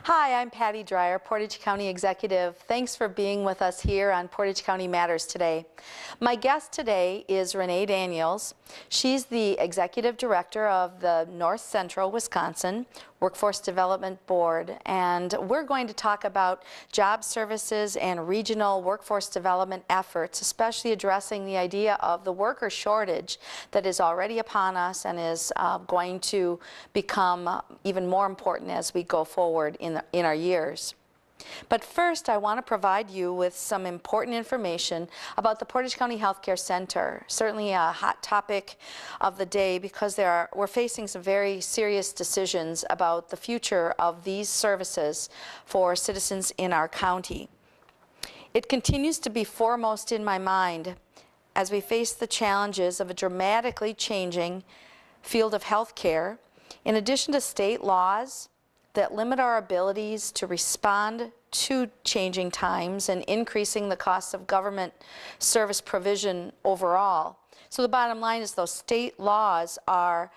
Hi, I'm Patty Dreier, Portage County Executive. Thanks for being with us here on Portage County Matters today. My guest today is Rene Daniels. She's the Executive Director of the North Central Wisconsin Workforce Development Board, and we're going to talk about job services and regional workforce development efforts, especially addressing the idea of the worker shortage that is already upon us and is going to become even more important as we go forward in our years. But first, I want to provide you with some important information about the Portage County Healthcare Center. Certainly a hot topic of the day because we're facing some very serious decisions about the future of these services for citizens in our county. It continues to be foremost in my mind as we face the challenges of a dramatically changing field of healthcare, in addition to state laws that limit our abilities to respond to changing times and increasing the costs of government service provision overall. So the bottom line is those state laws are,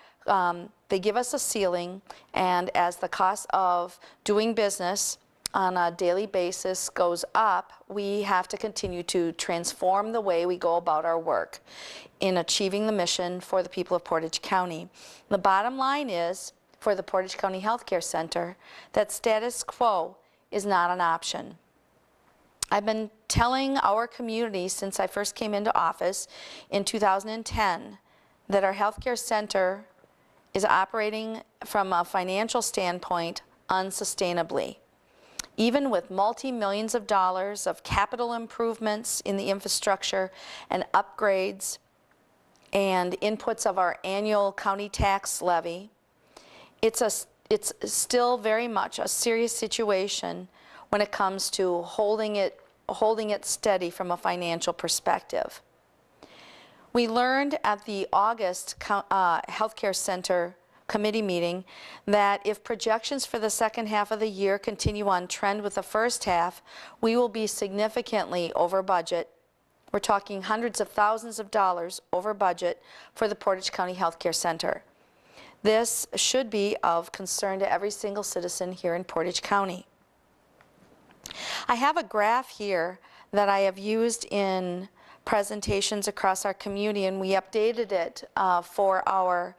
they give us a ceiling, and as the cost of doing business on a daily basis goes up, we have to continue to transform the way we go about our work in achieving the mission for the people of Portage County. The bottom line is, for the Portage County Healthcare Center, that status quo is not an option. I've been telling our community since I first came into office in 2010 that our healthcare center is operating from a financial standpoint unsustainably. Even with multi-millions of dollars of capital improvements in the infrastructure and upgrades and inputs of our annual county tax levy, it's still very much a serious situation when it comes to holding it steady from a financial perspective. We learned at the August Healthcare Center Committee meeting that if projections for the second half of the year continue on trend with the first half, we will be significantly over budget. We're talking hundreds of thousands of dollars over budget for the Portage County Healthcare Center. This should be of concern to every single citizen here in Portage County. I have a graph here that I have used in presentations across our community, and we updated it for our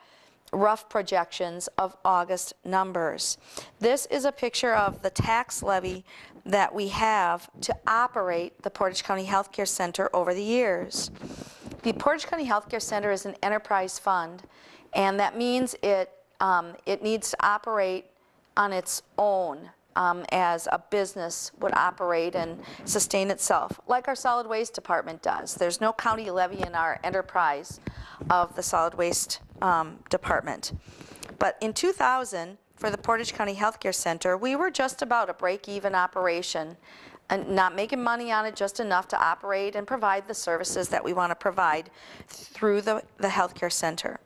rough projections of August numbers. This is a picture of the tax levy that we have to operate the Portage County Healthcare Center over the years. The Portage County Healthcare Center is an enterprise fund, and that means it needs to operate on its own as a business would operate and sustain itself, like our solid waste department does. There's no county levy in our enterprise of the solid waste department. But in 2000, for the Portage County Healthcare Center, we were just about a break-even operation, and not making money on it, just enough to operate and provide the services that we want to provide through the healthcare center.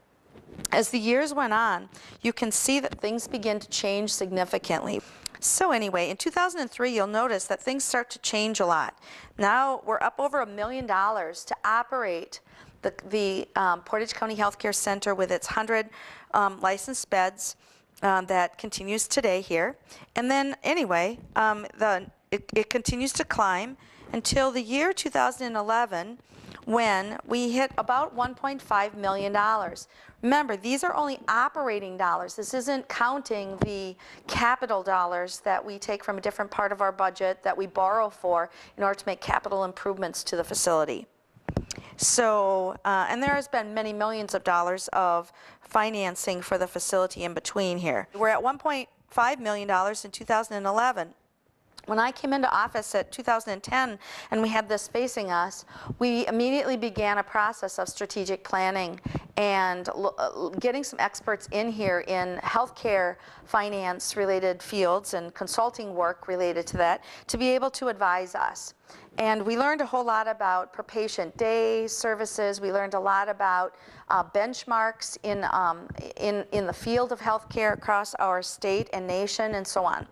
As the years went on, you can see that things begin to change significantly. So anyway, in 2003, you'll notice that things start to change a lot. Now we're up over $1 million to operate the Portage County Healthcare Center with its 100 licensed beds that continues today here. And then anyway, it continues to climb until the year 2011, when we hit about $1.5 million. Remember, these are only operating dollars. This isn't counting the capital dollars that we take from a different part of our budget that we borrow for in order to make capital improvements to the facility. So, and there has been many millions of dollars of financing for the facility in between here. We're at $1.5 million in 2011. When I came into office at 2010 and we had this facing us, we immediately began a process of strategic planning and getting some experts in here in healthcare finance related fields and consulting work related to that to be able to advise us. And we learned a whole lot about per patient day services. We learned a lot about benchmarks in the field of healthcare across our state and nation and so on.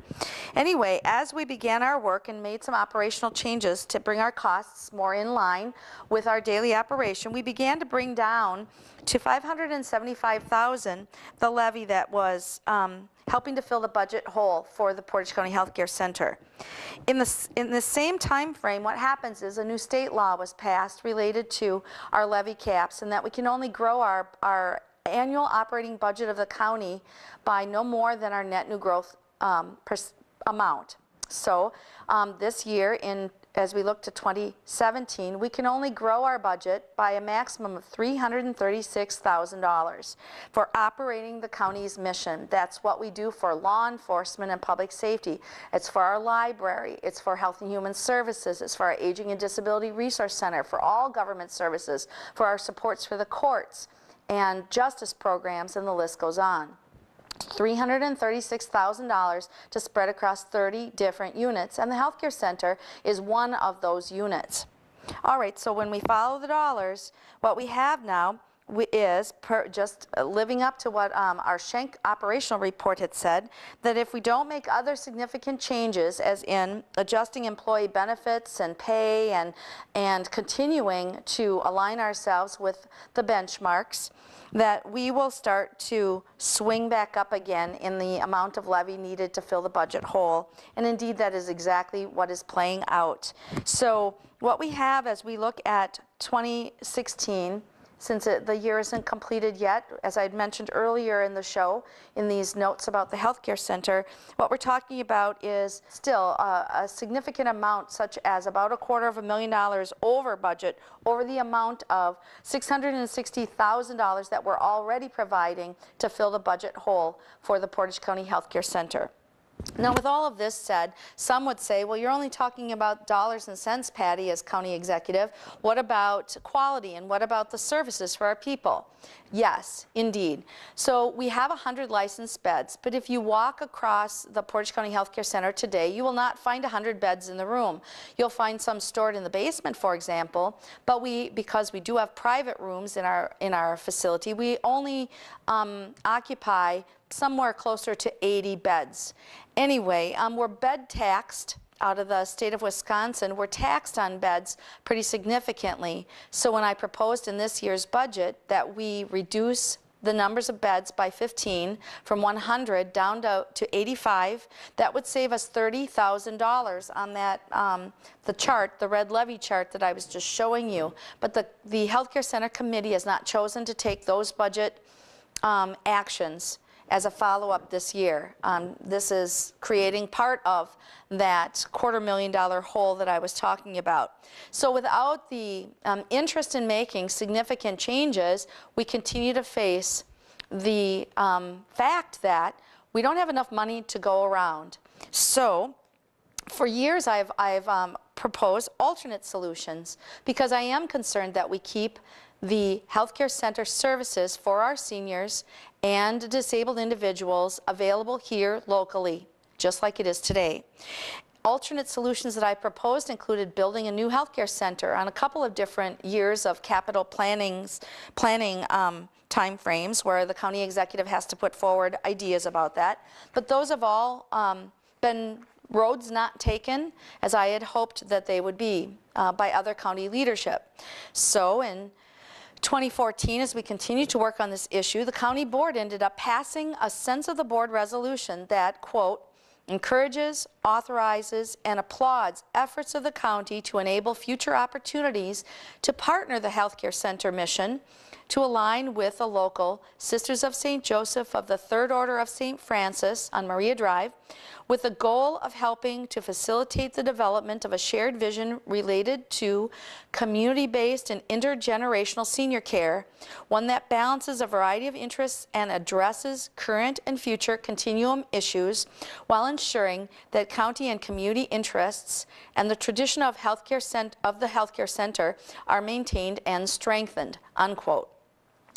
Anyway, as we began our work and made some operational changes to bring our costs more in line with our daily operation, we began to bring down to to $575,000, the levy that was helping to fill the budget hole for the Portage County Healthcare Center. In the same time frame, what happens is a new state law was passed related to our levy caps, and that we can only grow our annual operating budget of the county by no more than our net new growth amount. So this year, as we look to 2017, we can only grow our budget by a maximum of $336,000 for operating the county's mission. That's what we do for law enforcement and public safety. It's for our library, it's for Health and Human Services, it's for our Aging and Disability Resource Center, for all government services, for our supports for the courts and justice programs, and the list goes on. $336,000 to spread across 30 different units, and the healthcare center is one of those units. All right, so when we follow the dollars, what we have now is just living up to what our Schenck operational report had said, that if we don't make other significant changes, as in adjusting employee benefits and pay and continuing to align ourselves with the benchmarks, that we will start to swing back up again in the amount of levy needed to fill the budget hole. And indeed, that is exactly what is playing out. So what we have as we look at 2016, since the year isn't completed yet, as I had mentioned earlier in the show, in these notes about the healthcare center, what we're talking about is still a significant amount, such as about $250,000 over budget, over the amount of $660,000 that we're already providing to fill the budget hole for the Portage County Healthcare Center. Now, with all of this said, some would say, well, you're only talking about dollars and cents, Patty, as county executive. What about quality, and what about the services for our people? Yes, indeed. So we have 100 licensed beds, but if you walk across the Portage County Healthcare Center today, you will not find 100 beds in the room. You'll find some stored in the basement, for example, but because we do have private rooms in our facility, we only occupy somewhere closer to 80 beds. Anyway, we're bed taxed out of the state of Wisconsin. We're taxed on beds pretty significantly. So when I proposed in this year's budget that we reduce the numbers of beds by 15 from 100 down to 85, that would save us $30,000 on that, the chart, the red levy chart that I was just showing you. But the Healthcare Center Committee has not chosen to take those budget actions as a follow-up this year. This is creating part of that $250,000 hole that I was talking about. So without the interest in making significant changes, we continue to face the fact that we don't have enough money to go around. So for years I've proposed alternate solutions, because I am concerned that we keep the healthcare center services for our seniors and disabled individuals available here locally, just like it is today. Alternate solutions that I proposed included building a new healthcare center on a couple of different years of capital planning time frames, where the county executive has to put forward ideas about that. But those have all been roads not taken as I had hoped that they would be by other county leadership. So in 2014, as we continue to work on this issue, the county board ended up passing a sense of the board resolution that, quote, encourages, authorizes, and applauds efforts of the county to enable future opportunities to partner the healthcare center mission to align with the local Sisters of St. Joseph of the Third Order of St. Francis on Maria Drive, with the goal of helping to facilitate the development of a shared vision related to community-based and intergenerational senior care, one that balances a variety of interests and addresses current and future continuum issues while ensuring that county and community interests and the tradition of the healthcare center are maintained and strengthened, unquote.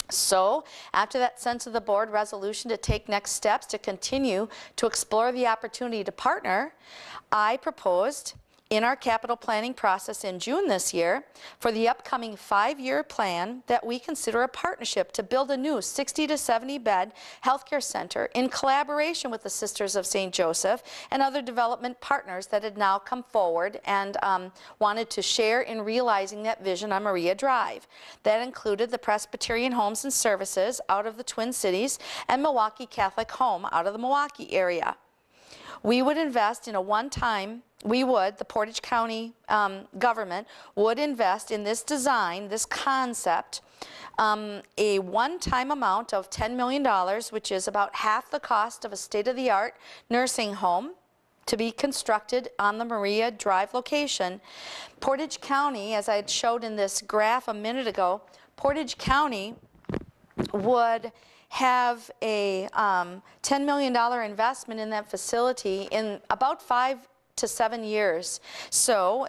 So, after that sense of the board resolution to take next steps to continue to explore the opportunity to partner, I proposed in our capital planning process in June this year for the upcoming 5-year plan that we consider a partnership to build a new 60 to 70 bed healthcare center in collaboration with the Sisters of St. Joseph and other development partners that had now come forward and wanted to share in realizing that vision on Maria Drive. That included the Presbyterian Homes and Services out of the Twin Cities and Milwaukee Catholic Home out of the Milwaukee area. We would invest in a one-time, the Portage County government would invest in this design, this concept, a one-time amount of $10 million, which is about half the cost of a state-of-the-art nursing home to be constructed on the Maria Drive location. Portage County, as I had showed in this graph a minute ago, Portage County would have a $10 million investment in that facility in about 5 to 7 years. So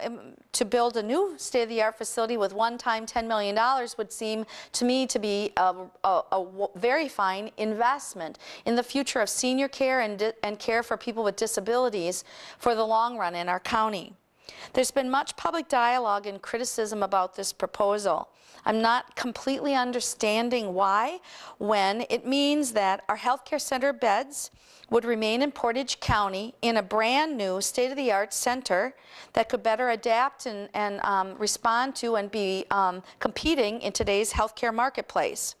to build a new state-of-the-art facility with one-time $10 million would seem to me to be a very fine investment in the future of senior care and care for people with disabilities for the long run in our county. There's been much public dialogue and criticism about this proposal. I'm not completely understanding why, when it means that our healthcare center beds would remain in Portage County in a brand new state-of-the-art center that could better adapt and respond to and be competing in today's healthcare marketplace.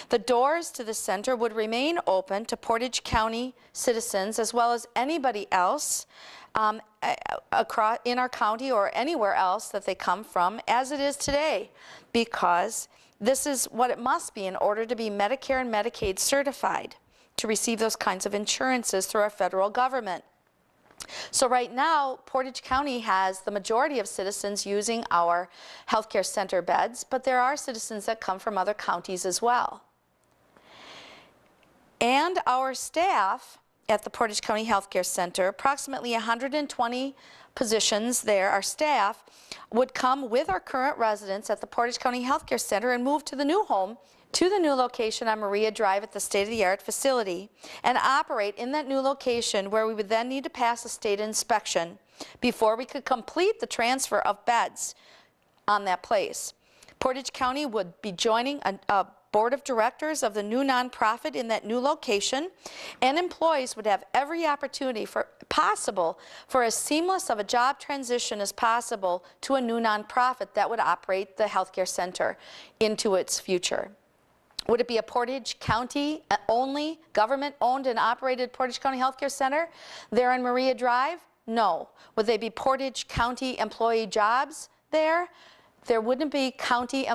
The doors to the center would remain open to Portage County citizens as well as anybody else across in our county or anywhere else that they come from, as it is today, because this is what it must be in order to be Medicare and Medicaid certified to receive those kinds of insurances through our federal government. So right now, Portage County has the majority of citizens using our healthcare center beds, but there are citizens that come from other counties as well. And our staff at the Portage County Healthcare Center, approximately 120 positions there, our staff, would come with our current residents at the Portage County Healthcare Center and move to the new home, to the new location on Maria Drive at the state-of-the-art facility, and operate in that new location where we would then need to pass a state inspection before we could complete the transfer of beds on that place. Portage County would be joining a board of directors of the new nonprofit in that new location, and employees would have every opportunity possible for as seamless of a job transition as possible to a new nonprofit that would operate the healthcare center into its future. Would it be a Portage County only government-owned and operated Portage County Healthcare Center there on Maria Drive? No. Would they be Portage County employee jobs there? There wouldn't be county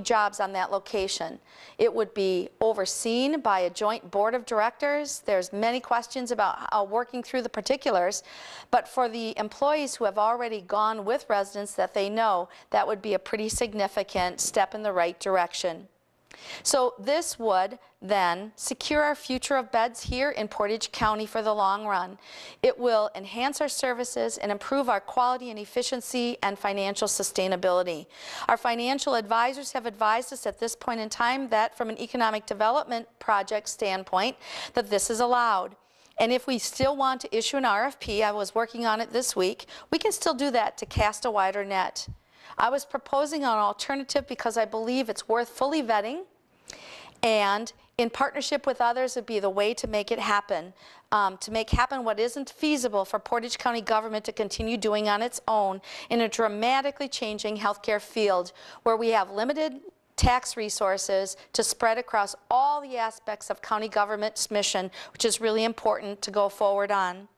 jobs on that location. It would be overseen by a joint board of directors. There's many questions about working through the particulars, but for the employees who have already gone with residents that they know, that would be a pretty significant step in the right direction. So this would then secure our future of beds here in Portage County for the long run. It will enhance our services and improve our quality and efficiency and financial sustainability. Our financial advisors have advised us at this point in time that from an economic development project standpoint, that this is allowed. And if we still want to issue an RFP, I was working on it this week, we can still do that to cast a wider net. I was proposing an alternative because I believe it's worth fully vetting, and in partnership with others would be the way to make it happen, to make happen what isn't feasible for Portage County government to continue doing on its own in a dramatically changing healthcare field where we have limited tax resources to spread across all the aspects of county government's mission, which is really important to go forward on.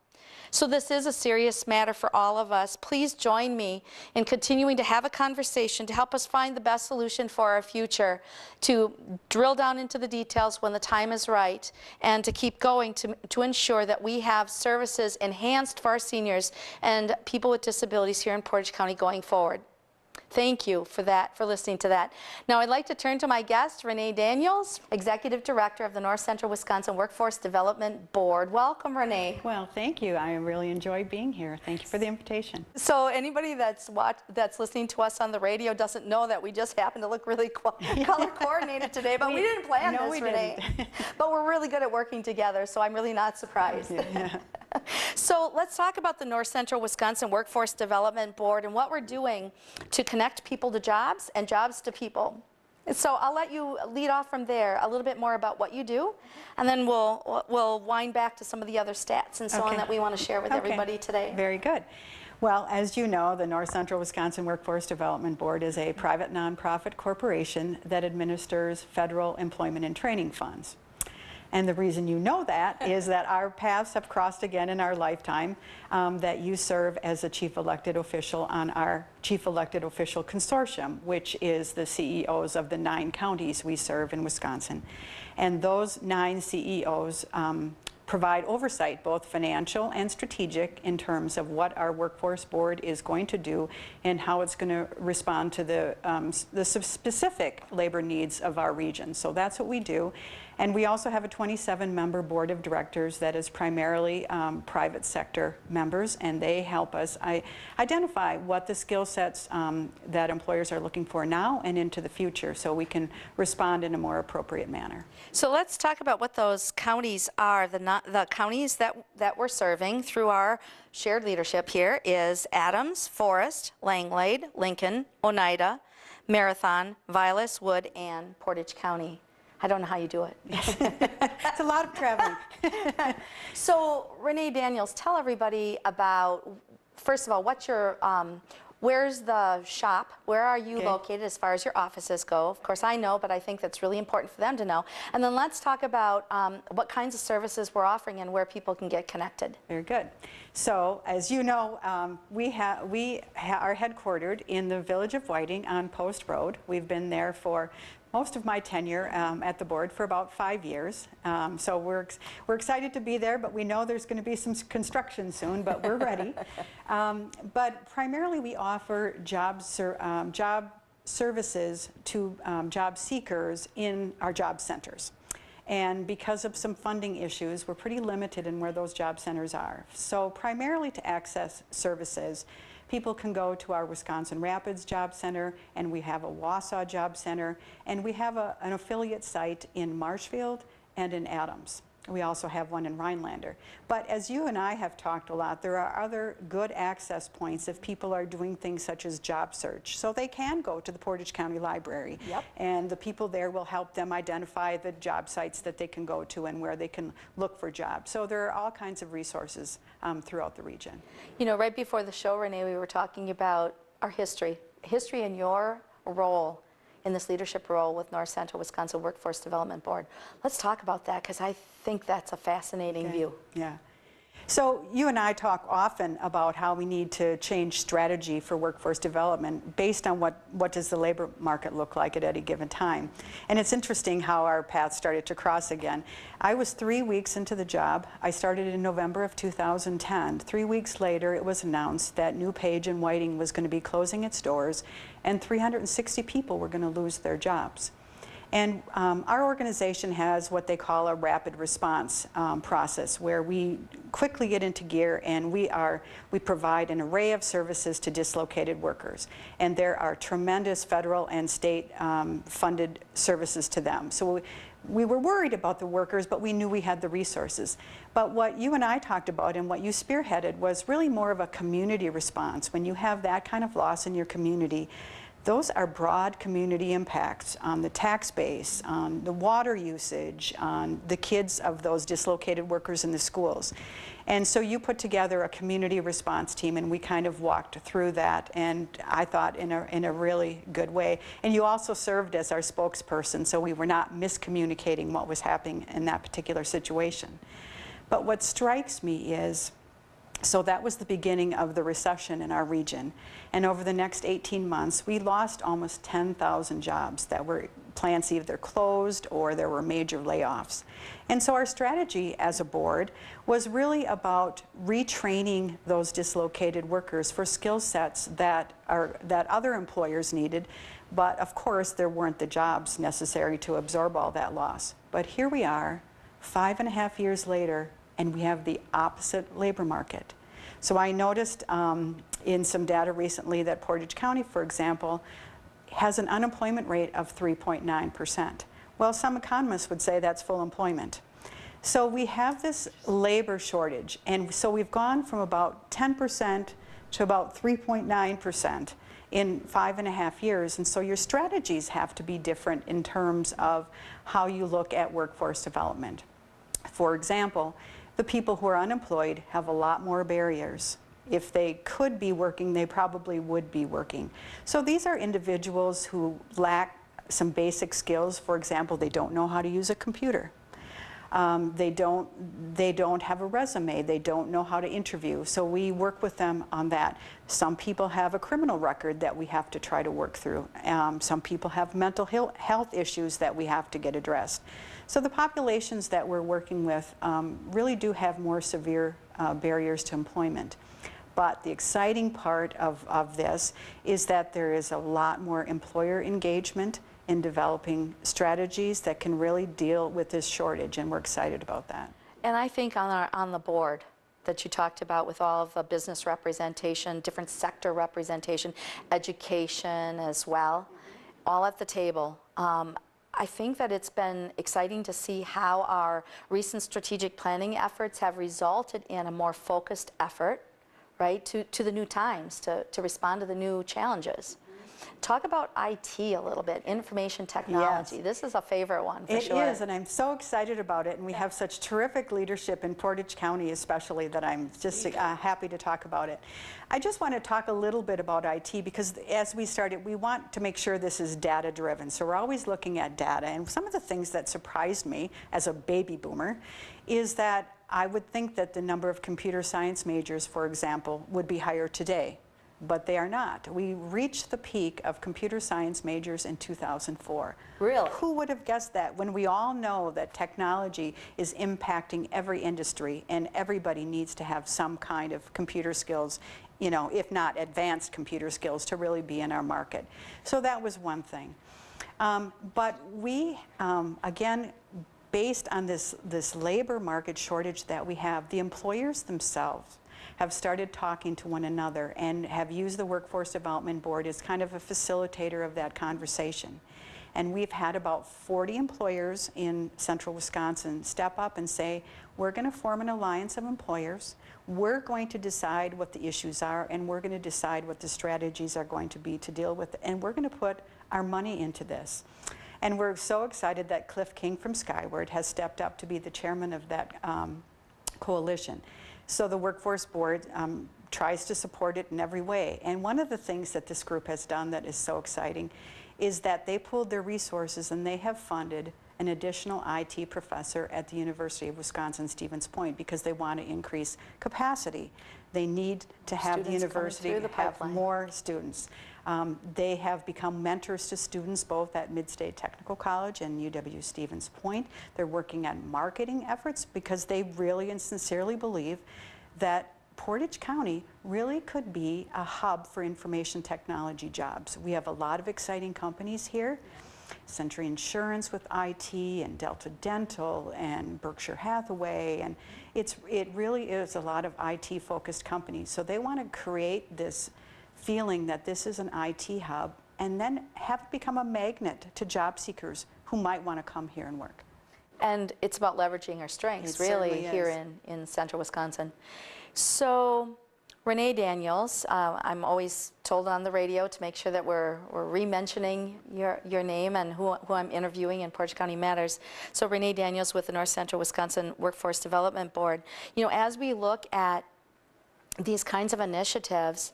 So this is a serious matter for all of us. Please join me in continuing to have a conversation to help us find the best solution for our future, to drill down into the details when the time is right, and to keep going to ensure that we have services enhanced for our seniors and people with disabilities here in Portage County going forward. Thank you for that, for listening to that. Now I'd like to turn to my guest, Rene Daniels, Executive Director of the North Central Wisconsin Workforce Development Board. Welcome, Rene. Well, thank you. I really enjoy being here. Thank you for the invitation. So anybody that's listening to us on the radio doesn't know that we just happen to look really color coordinated today, but we didn't plan this, Rene. But we're really good at working together, so I'm really not surprised. Yeah. So let's talk about the North Central Wisconsin Workforce Development Board and what we're doing to connect people to jobs and jobs to people. So I'll let you lead off from there, a little bit more about what you do, and then we'll wind back to some of the other stats and so on that we want to share with everybody today. Very good. Well, as you know, the North Central Wisconsin Workforce Development Board is a private nonprofit corporation that administers federal employment and training funds. And the reason you know that is that our paths have crossed again in our lifetime, that you serve as a chief elected official on our chief elected official consortium, which is the CEOs of the 9 counties we serve in Wisconsin. And those 9 CEOs provide oversight, both financial and strategic, in terms of what our workforce board is going to do and how it's going to respond to the specific labor needs of our region. So that's what we do. And we also have a 27-member board of directors that is primarily private sector members, and they help us identify what the skill sets that employers are looking for now and into the future, so we can respond in a more appropriate manner. So let's talk about what those counties are. The counties that we're serving through our shared leadership here is Adams, Forest, Langlade, Lincoln, Oneida, Marathon, Vilas, Wood, and Portage County. I don't know how you do it. It's a lot of traveling. So Rene Daniels, tell everybody about, first of all, what's your, where's the shop? Where are you located as far as your offices go? Of course I know, but I think that's really important for them to know. And then let's talk about what kinds of services we're offering and where people can get connected. Very good. So as you know, we are headquartered in the village of Whiting on Post Road. We've been there for most of my tenure at the board, for about 5 years. So we're excited to be there, but we know there's going to be some construction soon, but we're ready. But primarily we offer job services to job seekers in our job centers. And because of some funding issues, we're pretty limited in where those job centers are. So primarily to access services, people can go to our Wisconsin Rapids Job Center, and we have a Wausau Job Center, and we have an affiliate site in Marshfield and in Adams. We also have one in Rhinelander. But as you and I have talked a lot, there are other good access points if people are doing things such as job search. So they can go to the Portage County Library, and the people there will help them identify the job sites that they can go to and where they can look for jobs. So there are all kinds of resources throughout the region. You know, right before the show, Rene, we were talking about our history and your role in this leadership role with North Central Wisconsin Workforce Development Board. Let's talk about that, because I think that's a fascinating view. Yeah. So you and I talk often about how we need to change strategy for workforce development based on what does the labor market look like at any given time. And it's interesting how our paths started to cross again. I was 3 weeks into the job. I started in November of 2010. 3 weeks later, it was announced that New Page in Whiting was going to be closing its doors, and 360 people were going to lose their jobs. And our organization has what they call a rapid response process, where we quickly get into gear, and we provide an array of services to dislocated workers. And there are tremendous federal and state funded services to them. So we were worried about the workers, but we knew we had the resources. But what you and I talked about and what you spearheaded was really more of a community response. When you have that kind of loss in your community, those are broad community impacts on the tax base, on the water usage, on the kids of those dislocated workers in the schools. And so you put together a community response team, and we kind of walked through that, and I thought in a really good way. And you also served as our spokesperson, so we were not miscommunicating what was happening in that particular situation. But what strikes me is, so that was the beginning of the recession in our region. And over the next 18 months, we lost almost 10,000 jobs that were plants either closed or there were major layoffs. And so our strategy as a board was really about retraining those dislocated workers for skill sets that other employers needed. But of course, there weren't the jobs necessary to absorb all that loss. But here we are, 5.5 years later, and we have the opposite labor market. So I noticed in some data recently that Portage County, for example, has an unemployment rate of 3.9%. Well, some economists would say that's full employment. So we have this labor shortage, and so we've gone from about 10% to about 3.9% in 5.5 years, and so your strategies have to be different in terms of how you look at workforce development. For example, the people who are unemployed have a lot more barriers. If they could be working, they probably would be working. So these are individuals who lack some basic skills. For example, they don't know how to use a computer. They don't have a resume. They don't know how to interview. So we work with them on that. Some people have a criminal record that we have to try to work through. Some people have mental health issues that we have to get addressed. So the populations that we're working with really do have more severe barriers to employment. But the exciting part of this is that there is a lot more employer engagement in developing strategies that can really deal with this shortage, and we're excited about that. And I think on the board that you talked about with all of the business representation, different sector representation, education as well, all at the table. I think that it's been exciting to see how our recent strategic planning efforts have resulted in a more focused effort, right, to the new times, to respond to the new challenges. Talk about IT a little bit, information technology. Yes. This is a favorite one for sure. It is, and I'm so excited about it, and we have such terrific leadership in Portage County especially that I'm just happy to talk about it. I just want to talk a little bit about IT because as we started, we want to make sure this is data driven. So we're always looking at data, and some of the things that surprised me as a baby boomer is that I would think that the number of computer science majors, for example, would be higher today. But they are not. We reached the peak of computer science majors in 2004. Really? Who would have guessed that when we all know that technology is impacting every industry and everybody needs to have some kind of computer skills, you know, if not advanced computer skills to really be in our market. So that was one thing. But we, again, based on this labor market shortage that we have, the employers themselves have started talking to one another and have used the Workforce Development Board as kind of a facilitator of that conversation. And we've had about 40 employers in central Wisconsin step up and say, we're going to form an alliance of employers, we're going to decide what the issues are, and we're going to decide what the strategies are going to be to deal with it, and we're going to put our money into this. And we're so excited that Cliff King from Skyward has stepped up to be the chairman of that coalition. So the Workforce Board tries to support it in every way. And one of the things that this group has done that is so exciting is that they pooled their resources and they have funded an additional IT professor at the University of Wisconsin-Stevens Point because they want to increase capacity. They need to have the university have more students. They have become mentors to students both at Mid-State Technical College and UW-Stevens Point. They're working on marketing efforts because they really and sincerely believe that Portage County really could be a hub for information technology jobs. We have a lot of exciting companies here. Century Insurance with IT and Delta Dental and Berkshire Hathaway, and it really is a lot of IT focused companies. So they want to create this feeling that this is an IT hub and then have it become a magnet to job seekers who might want to come here and work. And it's about leveraging our strengths really here in central Wisconsin. So Rene Daniels, I'm always told on the radio to make sure that we're re-mentioning your name and who I'm interviewing in Portage County Matters. So Rene Daniels with the North Central Wisconsin Workforce Development Board. You know, as we look at these kinds of initiatives,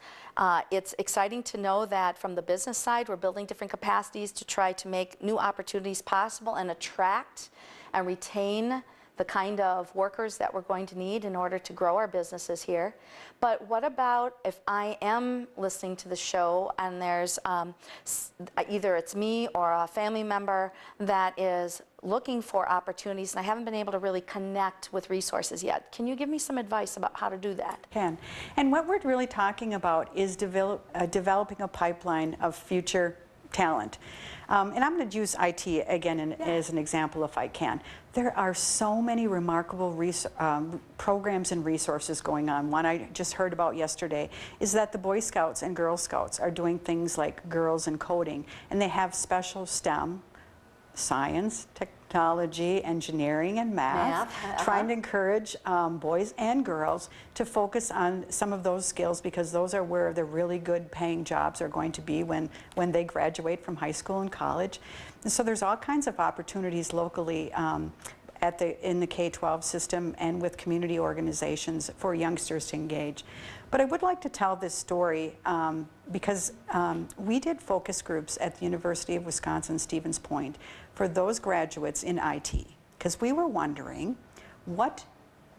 it's exciting to know that from the business side, we're building different capacities to try to make new opportunities possible and attract and retain the kind of workers that we're going to need in order to grow our businesses here. But what about if I am listening to the show and there's either it's me or a family member that is looking for opportunities and I haven't been able to really connect with resources yet. Can you give me some advice about how to do that? Can. And what we're really talking about is developing a pipeline of future talent. And I'm going to use IT again as an example if I can. There are so many remarkable programs and resources going on. One I just heard about yesterday is that the Boy Scouts and Girl Scouts are doing things like Girls in Coding, and they have special STEM, science, technology, engineering, and math, trying to encourage boys and girls to focus on some of those skills, because those are where the really good paying jobs are going to be when they graduate from high school and college. And so there's all kinds of opportunities locally in the K-12 system and with community organizations for youngsters to engage. But I would like to tell this story because we did focus groups at the University of Wisconsin-Stevens Point for those graduates in IT, because we were wondering what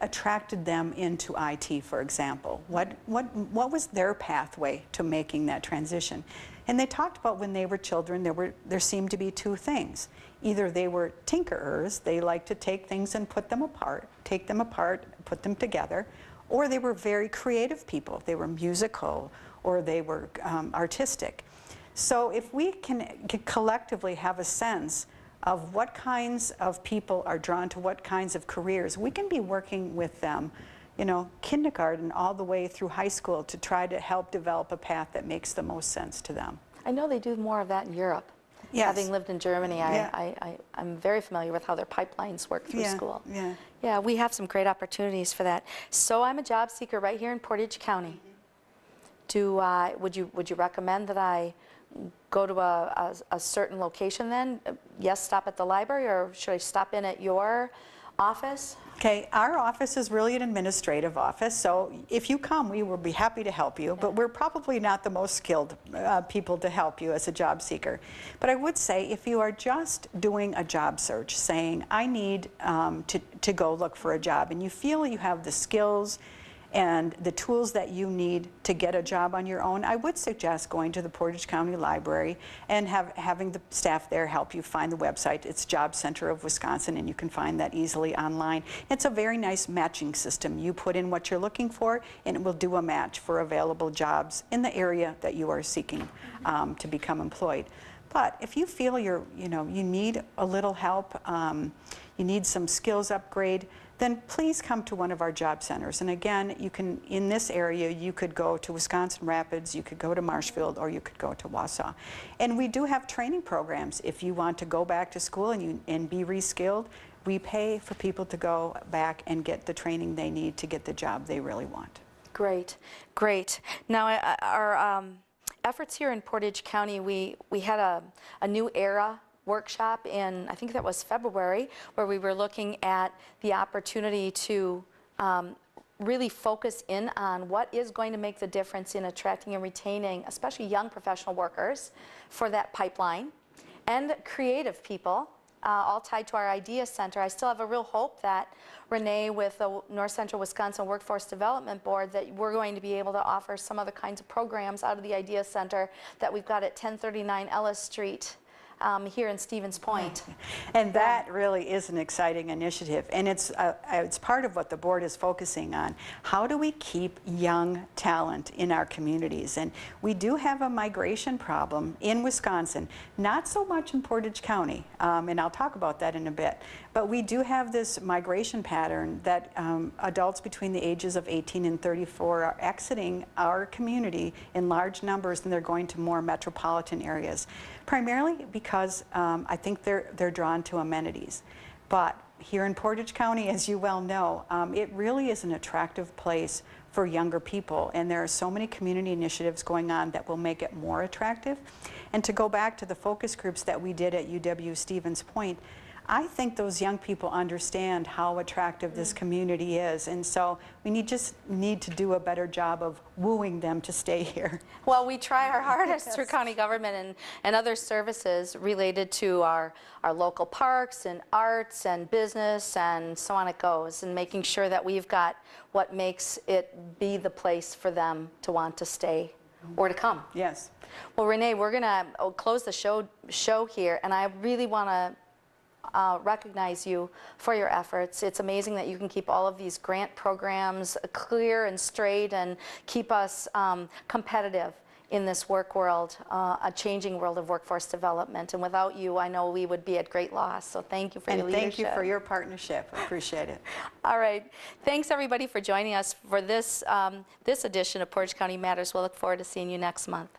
attracted them into IT, for example. What was their pathway to making that transition? And they talked about when they were children, there seemed to be two things. Either they were tinkerers, they liked to take things and put them apart, put them together, or they were very creative people. They were musical, or they were artistic. So if we can collectively have a sense of what kinds of people are drawn to what kinds of careers, we can be working with them, you know, kindergarten all the way through high school to try to help develop a path that makes the most sense to them. I know they do more of that in Europe. Yes. Having lived in Germany, I'm very familiar with how their pipelines work through school. Yeah, we have some great opportunities for that. So I'm a job seeker right here in Portage County. Would you recommend that I go to a certain location then? Yes, stop at the library, or should I stop in at your office? Okay, our office is really an administrative office, so if you come, we will be happy to help you, but we're probably not the most skilled people to help you as a job seeker. But I would say if you are just doing a job search, saying, I need to go look for a job, and you feel you have the skills and the tools that you need to get a job on your own, I would suggest going to the Portage County Library and having the staff there help you find the website. It's Job Center of Wisconsin, and you can find that easily online. It's a very nice matching system. You put in what you're looking for, and it will do a match for available jobs in the area that you are seeking to become employed. But if you feel you need a little help, you need some skills upgrade, then please come to one of our job centers. And again, you can, in this area, you could go to Wisconsin Rapids, you could go to Marshfield, or you could go to Wausau. And we do have training programs. If you want to go back to school and be reskilled, we pay for people to go back and get the training they need to get the job they really want. Great, great. Now, our efforts here in Portage County, we had a new era workshop in, I think that was February, where we were looking at the opportunity to really focus in on what is going to make the difference in attracting and retaining, especially young professional workers, for that pipeline, and creative people, all tied to our Idea Center. I still have a real hope that Rene with the North Central Wisconsin Workforce Development Board, that we're going to be able to offer some other kinds of programs out of the Idea Center that we've got at 1039 Ellis Street here in Stevens Point. And that really is an exciting initiative, and it's part of what the board is focusing on. How do we keep young talent in our communities? And we do have a migration problem in Wisconsin, not so much in Portage County, and I'll talk about that in a bit. But we do have this migration pattern that adults between the ages of 18 and 34 are exiting our community in large numbers, and they're going to more metropolitan areas, primarily because I think they're drawn to amenities. But here in Portage County, as you well know, it really is an attractive place for younger people, and there are so many community initiatives going on that will make it more attractive. And to go back to the focus groups that we did at UW Stevens Point, I think those young people understand how attractive this community is, and so we just need to do a better job of wooing them to stay here. Well, we try our hardest through county government and other services related to our local parks and arts and business, and so on it goes, and making sure that we've got what makes it be the place for them to want to stay or to come. Yes. Well, Rene, we're going to close the show here, and I really want to recognize you for your efforts. It's amazing that you can keep all of these grant programs clear and straight and keep us competitive in this work world, a changing world of workforce development. And without you, I know we would be at great loss. So thank you for your leadership. And thank you for your partnership. I appreciate it. All right. Thanks, everybody, for joining us for this edition of Portage County Matters. We'll look forward to seeing you next month.